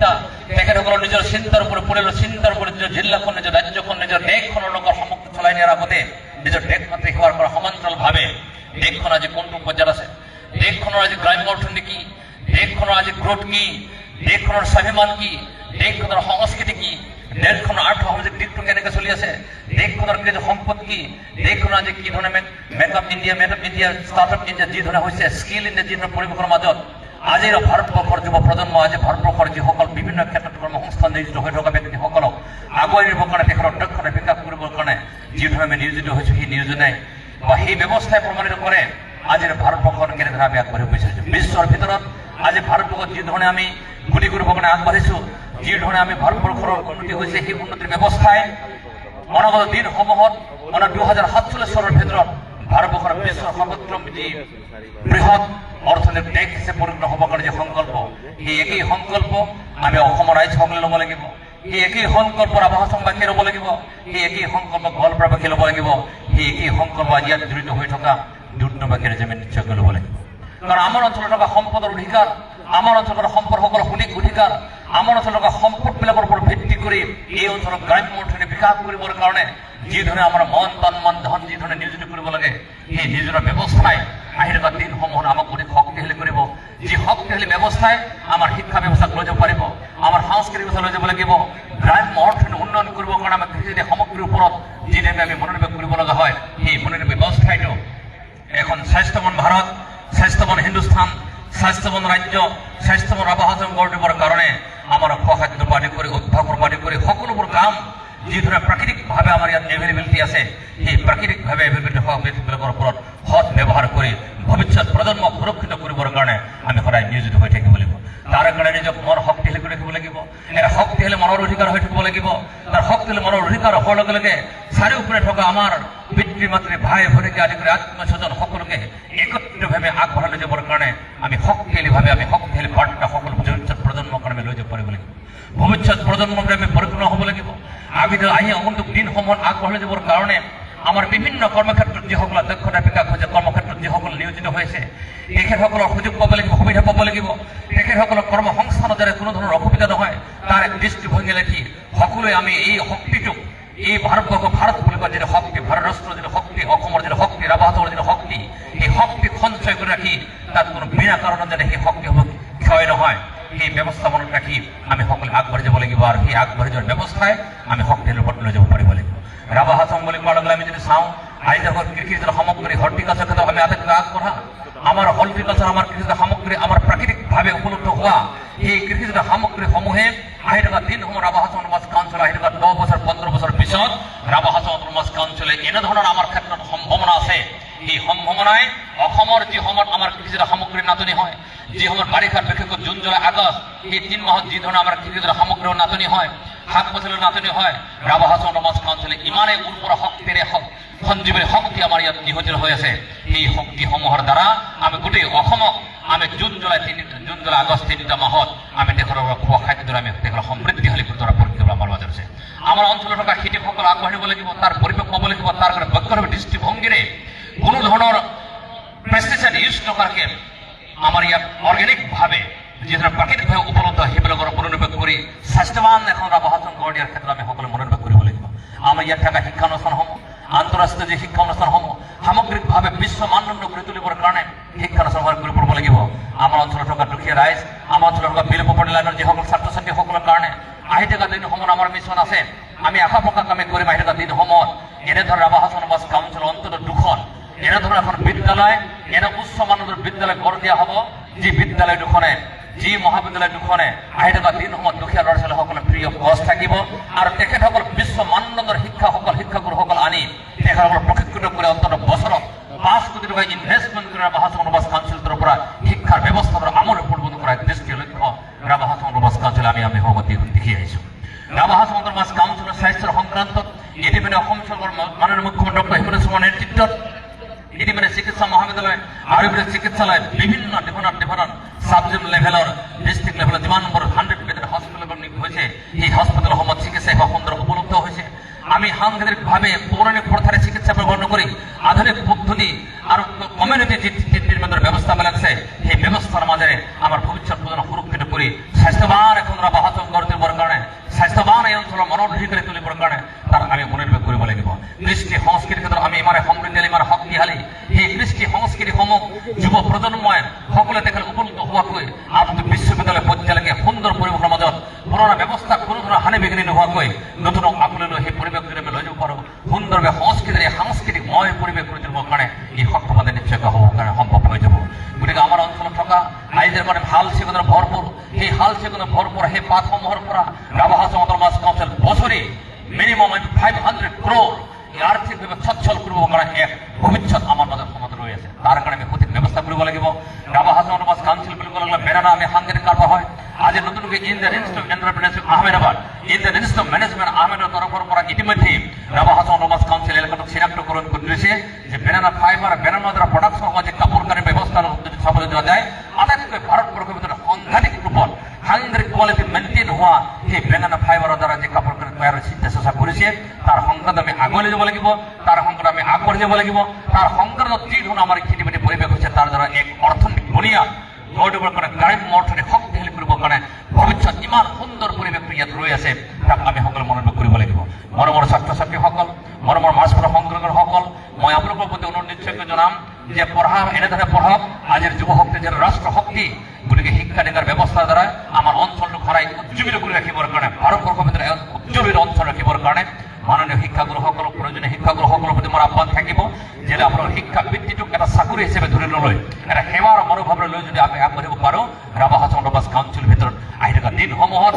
তেখেতসকলৰ নিজৰ চিন্তাৰ ওপৰত পৰিয়ালৰ চিন্তাৰ ওপৰত নিজৰ জিলাখন নিজৰ ৰাজ্যখন নিজৰ দেশখনৰ লগত সমগ্ৰ চলাই নিয়াৰ আগতে নিজৰ দেশ মাতৃ সেৱাৰ কৰা সমান্তৰালভাৱে দেশখন আজি কোনটো পৰ্যায়ত আছে, দেশখনৰ আজি গ্ৰাম্য অৰ্থনীতি কি, দেশখনৰ আজি গ্ৰোথ কি, দেশখনৰ স্বাভিমান কি, দেশখনৰ সংস্কৃতি কি, দেশখনৰ আৰ্থ সামাজিক দিশটো কেনেকৈ চলি আছে, দেশখনৰ কৃষি সম্পদ কি, দেশখনৰ আজি কি ধৰণে মেকআপ ইণ্ডিয়া ষ্টাৰ্টআপ ইণ্ডিয়া যি ধৰণে হৈছে, স্কিল ইণ্ডিয়া যি ধৰণে পৰিৱেশৰ মাজত আজিৰ ভাৰতবৰ্ষৰ যুৱ প্ৰজন্ম আজি ভাৰতবৰ্ষৰ যিসকল বিভিন্ন ক্ষেত্ৰত কৰ্মসংস্থান নিয়োজিত হৈ থকা ব্যক্তিসকলক আগুৱাই নিবৰ কাৰণে তেখেতৰ দক্ষতা বিকাশ কৰিবৰ কাৰণে যি ধৰণে আমি নিয়োজিত হৈছোঁ সেই নিয়োজনাই বা সেই ব্যৱস্থাই প্ৰমাণিত কৰে আজিৰ ভাৰতবৰ্ষৰ কেনেদৰে আমি আগবাঢ়ি গৈছোঁ। বিশ্বৰ ভিতৰত আজি ভাৰতবৰ্ষত যি ধৰণে আমি গতি কৰিবৰ কাৰণে আগবাঢ়িছোঁ, যি ধৰণে আমি ভাৰতবৰ্ষৰ উন্নতি হৈছে সেই উন্নতিৰ ব্যৱস্থাই অনাগত দিনসমূহত 2047 চনৰ ভিতৰত ভাৰতবৰ্ষৰ বিশ্বৰ সৰ্বত্ৰ যি বৃহৎ অৰ্থনৈতিক দেশ হিচাপে পৰিণত হ'বৰ কাৰণে যে সংকল্প, সেই একেই সংকল্প আমি অসমৰ ৰাইজসকলে ল'ব লাগিব, সেই একেই সংকল্প ৰাভাহাচংবাসীয়ে ল'ব লাগিব, সেই একেই সংকল্প গোৱালপাৰাবাসীয়ে ল'ব লাগিব, সেই একেই সংকল্প আজি ইয়াত জড়িত হৈ থকা দুৰ্নবাসী ৰাইজে নিশ্চয়কৈ ল'ব লাগিব। কাৰণ আমাৰ অঞ্চলত থকা সম্পদৰ অধিকাৰ, আমাৰ অঞ্চলৰ সম্পদসকলৰ সঠিক অধিকাৰ, আমাৰ অঞ্চলত থকা সম্পদবিলাকৰ ওপৰত ভিত্তি কৰি এই অঞ্চলৰ গ্ৰাম্য অৰ্থনীতি বিকাশ কৰিবৰ কাৰণে যি ধৰণে আমাৰ মন তন মন ধন যি ধৰণে নিয়োজিত কৰিব লাগে সেই নিয়োজনৰ ব্যৱস্থাই আহি থকা দিনসমূহত আমাক অধিক শক্তিশালী কৰিব। যি শক্তিশালী ব্যৱস্থাই আমাৰ শিক্ষা ব্যৱস্থাক লৈ যাব পাৰিব, আমাৰ সাংস্কৃতিক ব্যৱস্থা লৈ যাব লাগিব, গ্ৰাম্য অৰ্থনীতি উন্নয়ন কৰিবৰ কাৰণে আমাক কৃষি সামগ্ৰীৰ ওপৰত যিদৰে আমি মনোনিৱেশ কৰিব লগা হয় সেই মনোনিৱেশ ব্যৱস্থাইটো এখন স্বাস্থ্যৱান ভাৰত, স্বাস্থ্যৱান হিন্দুস্থান, স্বাস্থ্যৱান ৰাজ্য, স্বাস্থ্যৱান ৰাভাহাচং গঢ় দিবৰ কাৰণে আমাৰ খোৱা-খাদ্য আদি কৰি অভ্যাসৰ আদি কৰি সকলোবোৰ কাম যি ধৰণে প্ৰাকৃতিকভাৱে আমাৰ ইয়াত এভেইলেবিলিটি আছে সেই প্ৰাকৃতিকভাৱে এভেইলেবিলিটি হোৱা ব্যক্তিবিলাকৰ ওপৰত সৎ ব্যৱহাৰ কৰি ভৱিষ্যত প্ৰজন্মক সুৰক্ষিত কৰিবৰ কাৰণে আমি সদায় নিয়োজিত হৈ থাকিব লাগিব। তাৰ কাৰণে নিজক মন শক্তিশালী কৰি ৰাখিব লাগিব, এটা শক্তিশালী মনৰ অধিকাৰ হৈ থাকিব লাগিব। তাৰ শক্তিশালী মনৰ অধিকাৰ হোৱাৰ লগে লগে চাৰিওফালে থকা আমাৰ পিতৃ মাতৃ ভাই ভনীকে আদি কৰি আত্মীয় স্বজন সকলোকে একত্ৰিতভাৱে আগবঢ়াই লৈ যাবৰ কাৰণে আমি শক্তিশালী বাৰ্তা সকলো ভৱিষ্যত প্ৰজন্মৰ কাৰণে লৈ যাব পাৰিব লাগিব। ভৱিষ্যত প্ৰজন্মকে আমি পৰিপূৰ্ণ হ'ব লাগিব। আমি আহি আগন্তুক দিনসমূহত আগবঢ়াই লৈ যাবৰ কাৰণে আমাৰ বিভিন্ন কৰ্মক্ষেত্ৰত যিসকলৰ দক্ষতা বিকাশ হৈছে, কৰ্মক্ষেত্ৰত যিসকল নিয়োজিত হৈছে তেখেতসকলৰ সুযোগ পাব লাগিব, সুবিধা পাব লাগিব। তেখেতসকলৰ কৰ্মসংস্থানৰ দ্বাৰা কোনো ধৰণৰ অসুবিধা নহয় তাৰ এক দৃষ্টিভংগী ৰাখি সকলোৱে আমি এই শক্তিটোক এই ভাৰত বুলি কোৱা যিটো শক্তি, ভাৰত ৰাষ্ট্ৰৰ যিটো শক্তি, অসমৰ যিটো শক্তি, ৰাভাহাচঙৰ যিটো শক্তি, সেই শক্তিক সঞ্চয় কৰি ৰাখি তাত কোনো বিনা কাৰণত যাতে সেই শক্তি ক্ষয় নহয় সেই ব্যৱস্থা মনত ৰাখি আমি সকলোৱে আগবাঢ়ি যাব লাগিব। আৰু সেই আগবাঢ়ি যোৱাৰ ব্যৱস্থাই আমি শক্তিৰ ৰূপত লৈ যাব পাৰিব লাগিব। ৰাভাহাচং বুলি কোৱাৰ লগে আমি যদি চাওঁ আজি দেখোন কৃষিৰ যিটো সামগ্ৰী হৰ্টিকালচাৰ ক্ষেত্ৰত আমি আটাইতকৈ আগবঢ়া। আমাৰ হৰ্টিকালচাৰ আমাৰ কৃষিজাত সামগ্ৰী আমাৰ প্ৰাকৃতিকভাৱে উপলব্ধ হোৱা সেই কৃষিজাত সামগ্ৰীসমূহে আহি থকা দিনসমূহ ৰাভাহাচং অট'নমাছ কাউন্সিল আহি থকা 10 বছৰ 15 বছৰ পিছত ৰাভাহাচং অট'নমাছ কাউন্সিলে এনেধৰণৰ আমাৰ ক্ষেত্ৰত সম্ভাৱনা আছে। এই সম্ভাৱনাই অসমৰ যি সময়ত আমাৰ কৃষিজাত সামগ্ৰীৰ নাটনি হয়, যি সময়ত বাৰিষাত বিশেষকৈ জুন জুলাই আগষ্ট এই 3 মাহত যি ধৰণে আমাৰ কৃষিজাত সামগ্ৰীৰ নাটনি হয়, শাক পাচলিৰ নাটনি হয়, ৰাভাহাচং অট'নমাছ কাউন্সিলে ইমানেই উৰ্বৰা শক্তিৰে সঞ্জীৱনী শক্তি আমাৰ ইয়াত নিয়োজিত হৈ আছে। এই শক্তিসমূহৰ দ্বাৰা আমি গোটেই অসমক আমি জুন জুলাই আগষ্ট 3টা মাহত আমি তেখেতৰ খোৱা খাদ্যৰ আমি তেখেতৰ সমৃদ্ধিশালী কৰি তোলাৰ পৰীক্ষা আমাৰ মাজত আছে। আমাৰ অঞ্চলত থকা খেতিয়কসকল আগবাঢ়িব লাগিব, তাৰ পৰিৱেশ পাব লাগিব, তাৰ কাৰণে বৈজ্ঞানিক দৃষ্টিভংগীৰে কোনো ধৰণৰ পেষ্টিচাইড ইউজ নকৰাকৈ আমাৰ ইয়াত অৰ্গেনিকভাৱে যি ধৰণে প্ৰাকৃতিকভাৱে উপলব্ধ সেইবিলাকৰ মনোনিৱেশ কৰি স্বাস্থ্যৱান এখন ৰাভাহাচং গঢ় দিয়াৰ ক্ষেত্ৰত আমি সকলোৱে মনোনিৱেশ কৰিব লাগিব। আমাৰ ইয়াত থকা শিক্ষানুষ্ঠানসমূহ, আন্তঃৰাষ্ট্ৰীয় যি শিক্ষানুষ্ঠানসমূহ সামগ্ৰিকভাৱে বিশ্ব মানদণ্ড গঢ়ি তুলিবৰ কাৰণে শিক্ষানুষ্ঠান কৰি পঢ়িব লাগিব। আমাৰ অঞ্চলত থকা দুখীয়া ৰাইজ, আমাৰ অঞ্চলত থকা বিল প্ৰপাৰ্টি লাইনৰ যিসকল ছাত্ৰ ছাত্ৰীসকলৰ কাৰণে আহি থকা দিনসমূহত আমাৰ মিছন আছে। আমি আশা প্ৰকাশ আমি কৰিম আহি থকা দিনসমূহত এনেধৰণৰ ৰাভাহাচং অট'নমাছ কাউন্সিলৰ অন্তত 2খন এনেধৰণৰ এখন বিদ্যালয়, এনে উচ্চ মানদণ্ডৰ বিদ্যালয় গঢ় দিয়া হ'ব, যি বিদ্যালয় দুখনে যি মহাবিদ্যালয় দুখনে আহি থকা দিনসমূহত দুখীয়া ল'ৰা ছোৱালীসকলে ফ্ৰী অফ কষ্ট থাকিব। আৰু তেখেতসকল বিশ্ব মানদণ্ডৰ শিক্ষাগুৰুসকল আনি তেখেতসকলক প্ৰশিক্ষিত কৰি অন্তত বছৰত 5 কোটি টকা ইনভেষ্টমেণ্ট কৰি ৰাভাহাচং অট'নমাছ কাউন্সিলৰ পৰা শিক্ষাৰ ব্যৱস্থাৰ আমূল পৰিৱৰ্তন কৰাৰ দৃষ্টি লক্ষ্য ৰাভাহাচং অট'নমাছ কাউন্সিল আমি দেখি আহিছোঁ। ৰাভাহাচং অট'নমাছ কাউন্সিলৰ স্বাস্থ্যৰ সংক্ৰান্তত ইতিমধ্যে অসম চৰকাৰৰ মাননীয় মুখ্যমন্ত্ৰী ডক্টৰ হিমন্ত বিশ্ব শৰ্মাৰ নেতৃত্বত ইতিমধ্যে চিকিৎসা মহাবিদ্যালয়, আয়ুৰ্বেদিক চিকিৎসালয়, বিভিন্ন ডিফাৰেণ্ট সাব লেভেলৰ ডিষ্ট্ৰিক্ট লেভেলৰ যিমান নম্বৰ 100 বেডেড হস্পিটেল হৈছে সেই হস্পিটেলসমূহত চিকিৎসা সেৱা সুন্দৰ উপলব্ধ হৈছে। আমি সাংঘাতিকভাৱে পৌৰাণিক প্ৰথাৰে চিকিৎসা ব্যৱহাৰ নকৰি আধুনিক পদ্ধতি আৰু কমিউনিটি ট্ৰিটমেণ্টৰ ব্যৱস্থাবিলাক আছে সেই ব্যৱস্থাৰ মাজেৰে আমাৰ ভৱিষ্যত প্ৰজন্মক সুৰক্ষিত কৰি স্বাস্থ্যৱান এখন ৰাভাহাচং মনৰ অধিকাৰী তুলিবৰ কাৰণে তাৰ আমি মনোনিৱেশ কৰিব লাগিব। কৃষ্টি সংস্কৃতিৰ ক্ষেত্ৰত আমি ইমানে সমৃদ্ধিশালী ইমান শক্তিশালী, সেই কৃষ্টি সংস্কৃতিসমূহ যুৱ প্ৰজন্মই সকলোৱে তেখেত উপনীত হোৱাকৈ আৰু বিশ্ববিদ্যালয় পৰ্যায়লৈকে সুন্দৰ পৰিৱেশৰ মাজত পুৰণা ব্যৱস্থা কোনো ধৰণৰ হানি বিঘিনি নোহোৱাকৈ নতুনক আঁকোৱালি লৈ সেই পৰিৱেশ যদি আমি লৈ যাব পাৰোঁ, সুন্দৰভাৱে সাংস্কৃতিক ময় পৰিৱেশ কৰি তুলিবৰ কাৰণে এই সক্ষমতা নিশ্চয়কৈ হ'বৰ কাৰণে সম্ভৱ হৈ যাব। গতিকে আমাৰ অঞ্চলত থকা ৰাইজৰ কাৰণে ভাল চেগুনৰ ভৰপূৰ, সেই হাল চেগুনৰ ভৰপূৰ সেই পাতসমূহৰ পৰা ৰাভা সমাজৰ সমাজ কাউন্সিল বছৰি মিনিমাম 500 crore এই আৰ্থিকভাৱে সচ্ছল কৰিবৰ কাৰণে এক ভৱিষ্যত আমাৰ মাজত সমাজ ৰৈ আছে। তাৰ কাৰণে আমি সঠিক ব্যৱস্থা কৰিব লাগিব। ৰাভা সমাজৰ সমাজ কাউন্সিল বুলি ক'লে বেনানা আমি সাংঘাতিক কাৰবাৰ হয়। আজি নতুনকৈ Indian institute of entrepreneurship Ahmedabad, Indian institute of management আহমেদাবাদৰ তৰফৰ পৰা ইতিমধ্যে ৰাভা সমাজৰ সমাজ কাউন্সিল এলেকাটোক চিনাক্তকৰণ কৰি দিছে যে বেনানা ফাইবাৰ, বেনানাৰ দ্বাৰা প্ৰডাকশ্যন হোৱা যে কাপোৰ কানি ব্যৱস্থা যদি চাবলৈ যোৱা যায়, আটাইতকৈ ভাৰতবৰ্ষৰ ভিতৰত সাংঘাতিক ৰূপত সাংঘাতিক কোৱালিটি মেইনটেইন হোৱা সেই বেনানা ফাইবাৰৰ দ্বাৰা যে কাপোৰ কানি তৈয়াৰৰ চিন্তা চৰ্চা কৰিছে, তাৰ সংক্ৰান্ত আমি আগুৱাই যাব লাগিব, তাৰ সংক্ৰান্ত আমি আগবাঢ়ি যাব লাগিব। তাৰ সংক্ৰান্তত যি ধৰণৰ আমাৰ খেতি বাতি পৰিৱেশ হৈছে তাৰ দ্বাৰা এক অৰ্থনৈতিক বুনিয়াদ গঢ় দিবৰ কাৰণে, গ্ৰাম্য অৰ্থনীতি শক্তিশালী কৰিবৰ কাৰণে ভৱিষ্যত ইমান সুন্দৰ পৰিৱেশটো ইয়াত ৰৈ আছে, তাক আমি সকলোৱে মনোনিৱেশ কৰিব লাগিব। মৰমৰ ছাত্ৰ ছাত্ৰীসকল, মৰমৰ মাছপৰা সংগ্ৰাহকসকল, মই আপোনালোকৰ প্ৰতি অনুৰোধ নিশ্চয়কৈ জনাম যে পঢ়া এনেধৰণে পঢ়ক। আজিৰ যুৱ শক্তি যে ৰাষ্ট্ৰ শক্তি, গতিকে শিক্ষা দীক্ষাৰ ব্যৱস্থাৰ দ্বাৰা আমাৰ অঞ্চলটোক সদায় উজ্জীৱিত কৰি ৰাখিবৰ কাৰণে, ভাৰতবৰ্ষৰ ভিতৰত উজ্জ্বলিত অঞ্চল ৰাখিবৰ কাৰণে মাননীয় শিক্ষাগুৰুসকলক, প্ৰয়োজনীয় শিক্ষাগুৰুসকলৰ প্ৰতি মোৰ আহ্বান থাকিব যে আপোনালোকৰ শিক্ষা বৃত্তিটোক এটা চাকৰি হিচাপে ধৰি নলয়, এটা সেৱাৰ মনোভাৱলৈ লৈ যদি আমি আগবাঢ়িব পাৰোঁ, ৰাভা সমাজ কাউন্সিলৰ ভিতৰত আহি থকা দিনসমূহত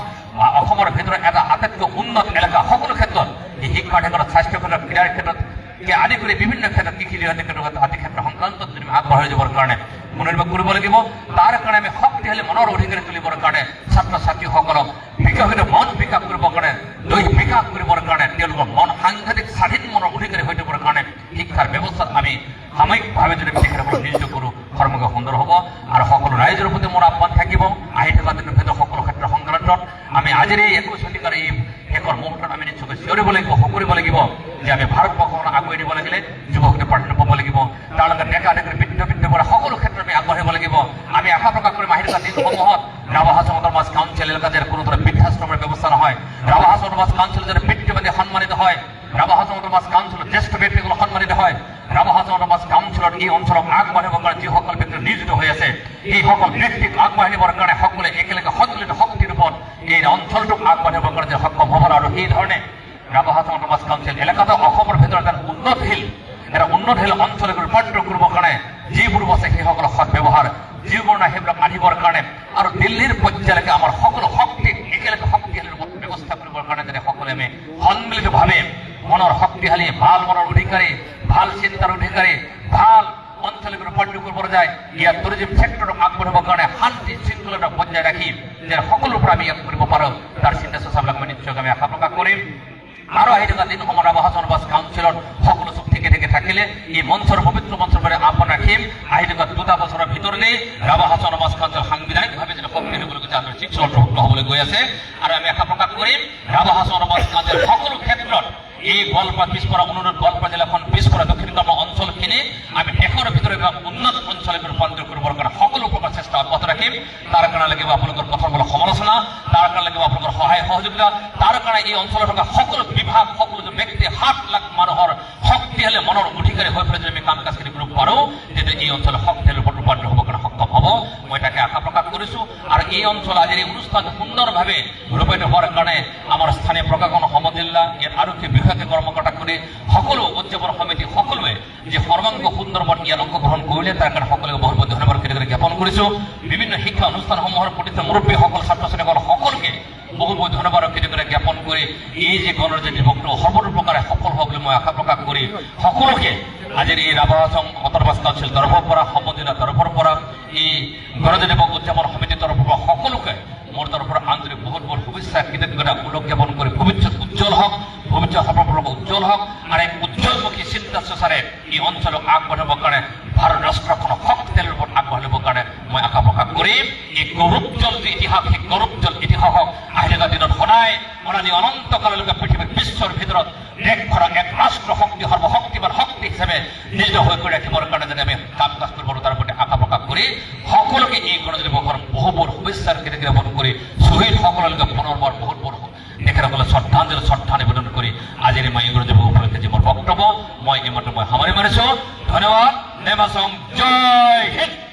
অসমৰ ভিতৰত এটা আটাইতকৈ উন্নত এলেকা সকলো ক্ষেত্ৰত, এই শিক্ষাৰ ক্ষেত্ৰত, স্বাস্থ্য ক্ষেত্ৰত, ক্ৰীড়াৰ ক্ষেত্ৰত আদি কৰি বিভিন্ন ক্ষেত্ৰত, কৃষি আদি ক্ষেত্ৰ সংক্ৰান্তত যদি আগবাঢ়ি যাবৰ কাৰণে মনোনিৱেশ কৰিব লাগিব। তাৰ কাৰণে আমি শক্তিশালী মনৰ অধিকাৰী তুলিবৰ কাৰণে ছাত্ৰ ছাত্ৰীসকলক বিকশিত মন বিকাশ কৰিবৰ কাৰণে, দৈহিক বিকাশ কৰিবৰ কাৰণে, তেওঁলোকৰ মন সাংঘাতিক স্বাধীন মনৰ অধিকাৰী হৈ থাকিবৰ কাৰণে শিক্ষাৰ ব্যৱস্থাত আমি সাময়িকভাৱে যদি তেখেতসকলক নিয়োজিত কৰোঁ, সৰ্বমুখে সুন্দৰ হ'ব। আৰু সকলো ৰাইজৰ প্ৰতি মোৰ আহ্বান থাকিব, আহি থকা দিনৰ ভিতৰত সকলো ক্ষেত্ৰ সংক্ৰান্তত আমি আজিৰ এই 21 শতিকাৰ এই শেষৰ মুহূৰ্তত আমি নিশ্চয়কৈ চিঞৰিব লাগিব, সকৰিব লাগিব যে আমি ভাৰতবৰ্ষখন আগুৱাই দিব লাগিলে যুৱশক্তি প্ৰাধান্য পাব লাগিব। তাৰ লগত ডেকা ডেকা বৃদ্ধ পৰা সকলো ক্ষেত্ৰত আমি আগবাঢ়িব লাগিব। আমি আশা প্ৰকাশ কৰিম আহি থকা দিনসমূহত ৰাভা সমাজ কাউন্সিল এলেকা যে কোনো ধৰণৰ বৃদ্ধাশ্ৰমৰ ব্যৱস্থা নহয়, ৰাভা সমাজ কাউন্সিল যাতে বৃত্তিবাদী সন্মানিত হয়, ৰাভা সমাজ কাউন্সিলত জ্যেষ্ঠ ব্যক্তিসকল সন্মানিত হয়, ৰাভা সমাজ কাউন্সিলত এই অঞ্চলক আগবাঢ়িবৰ কাৰণে যিসকল ব্যক্তি নিয়োজিত হৈ আছে, এইসকল ব্যক্তিক আগবাঢ়িবৰ কাৰণে সকলোৱে একেলগে সন্তুলিত শক্তিৰ ওপৰত এই অঞ্চলটোক আগবাঢ়িবৰ কাৰণে যে সক্ষম হ'ব। আৰু এই ধৰণে ৰাভা সমাজ কাউন্সিল এলেকাটো অসমৰ ভিতৰত এটা উন্নতশীল অঞ্চলক ৰূপান্তৰিত কৰিবৰ কাৰণে যিবোৰ আছে সেইসকলৰ সৎ ব্যৱহাৰ, যিবোৰ নাই সেইবিলাক আনিবৰ কাৰণে আৰু দিল্লীৰ পৰ্যায়লৈকে আমাৰ সকলো শক্তিক একেলগে শক্তিশালী ব্যৱস্থা কৰিবৰ কাৰণে যাতে সকলোৱে আমি সন্মিলিতভাৱে মনৰ শক্তিশালী, ভাল মনৰ অধিকাৰী, ভাল চিন্তাৰ অধিকাৰী, ভাল অঞ্চলক ৰূপান্তৰিত কৰিব যায়, ইয়াত টুৰিজিম চেক্টৰক আগবঢ়াবৰ কাৰণে শান্তি শৃংখলতা বজাই ৰাখি যে সকলোৰ পৰা আমি ইয়াত কৰিব পাৰোঁ, তাৰ চিন্তা চৰ্চাবিলাক মই নিশ্চয়কৈ আমি আশা প্ৰকাশ কৰিম। আৰু আহি থকা দিনসমূহত ৰাভা সমাজ কাউন্সিলৰ সকলো চব ঠিকে থাকিলে এই মঞ্চৰ পবিত্ৰ মঞ্চৰ পৰা আহ্বান ৰাখিম, আহি থকা 2 বছৰৰ ভিতৰতে ৰাভা সমাজ কাউন্সিল সাংবিধানিকভাৱে যদি শক্তিশালী হ'বলৈ গৈছে, আন্তৰিক চলপ্ৰভুত্ব হ'বলৈ গৈ আছে। আৰু আমি আশা প্ৰকাশ কৰিম ৰাভা সমাজ কাউন্সিল সকলো ক্ষেত্ৰত এই গোৱালপাৰা পিছপৰা অনুৰোধ, গোৱালপাৰা জিলাখন পিছপৰা দক্ষিণতম অঞ্চলখিনি আমি দেশৰ ভিতৰত উন্নত অঞ্চললৈ ৰূপান্তৰিত কৰিবৰ কাৰণে সকলো প্ৰকাৰ চেষ্টা অব্যাহত ৰাখিম। তাৰ কাৰণে লাগিব আপোনালোকৰ কথাসমূলক সমালোচনা, তাৰ কাৰণে লাগিব আপোনালোকৰ সহায় সহযোগিতা, তাৰ কাৰণে এই অঞ্চলত থকা সকলো বিভাগ, সকলো ব্যক্তি 7 লাখ মানুহৰ শক্তিশালী মনৰ অধিকাৰী হৈ পেলাই যদি আমি কাম কাজখিনি কৰিব পাৰোঁ, তেতিয়া এই অঞ্চলৰ শক্তিশালী ৰূপত ৰূপান্তৰিত হ'বৰ কাৰণে সক্ষম হ'ব, মই তাকে আশা প্ৰকাশ কৰিছোঁ। আৰু এই অঞ্চল আজিৰ এই অনুষ্ঠান সুন্দৰভাৱে ৰূপায়িত হোৱাৰ কাৰণে আমাৰ স্থানীয় প্ৰশাসন, সমজিল্লা, ইয়াত আৰক্ষী বিভাগে কৰ্মকৰ্তা কৰি সকলো উদযাপন সমিতি সকলোৱে যে সৰ্বাংগ সুন্দৰভাৱে ইয়াত অংশগ্ৰহণ কৰিলে তাৰ কাৰণে সকলোকে বহুত বহুত ধন্যবাদ জ্ঞাপন কৰিছোঁ। বিভিন্ন শিক্ষা অনুষ্ঠানসমূহৰ প্ৰতিটো মুৰব্বীসকল, ছাত্ৰ ছাত্ৰীসকল সকলোকে বহুত বহুত ধন্যবাদ জ্ঞাপন কৰি এই যে গণৰাজ্য দিৱসটো সৰ্বতো প্ৰকাৰে সফল হ'ব বুলি মই আশা প্ৰকাশ কৰি সকলোকে আজিৰ এই ৰাভা সমাজ কাউন্সিল তৰফৰ পৰা, সমজিলা তৰফৰ পৰা, এই গণৰাজ্য দিৱস উদযাপন সমিতিৰ তৰফৰ পৰা সকলোকে মোৰ তৰফৰ আন্তৰিক বহুত বহুত শুভেচ্ছা কৃতজ্ঞতা জ্ঞাপন কৰি ভৱিষ্যত উজ্জ্বল হওক, ভৱিষ্যত সফলতা উজ্জ্বল হওক। আৰু এক উজ্জ্বলমুখী চিন্তা চৰ্চাৰে এই অঞ্চলক আগবাঢ়িবৰ কাৰণে, ভাৰত ৰাষ্ট্ৰখনক শক্তিশালী ৰূপত আগবাঢ়িবৰ কাৰণে মই আশা প্ৰকাশ কৰিম। এই গৌৰৱোজ্জ্বল যি ইতিহাস, সেই গৌৰৱোজ্জ্বল ইতিহাসক আহি থকা দিনত সদায় অনাদি অনন্তকাললৈকে পৃথিৱীৰ বিশ্বৰ ভিতৰত দেশখনক এক ৰাষ্ট্ৰ শক্তি, সৰ্বশক্তিমান শক্তি হিচাপে নিয়োজিত হৈ কৰি ৰাখিবৰ কাৰণে যাতে আমি কাম কাজ কৰিব পাৰোঁ তাৰ প্ৰতি আশা প্ৰকাশ কৰি সকলোকে এই গণৰাজ্য দিৱসৰ বহু বহুত শুভেচ্ছাৰ জ্ঞাপন কৰি শ্বহীদ সকললৈকে পুনৰবাৰ বহুত বহুত তেখেতসকলে শ্ৰদ্ধা নিবেদন কৰি আজিৰ এই মাইগ্ৰ যুৱ উপলক্ষে যে মোৰ বক্তব্য মই এই মাত্ৰ সামৰি মাৰিছো। ধন্যবাদ। নেমাচং জয় হিন্দ।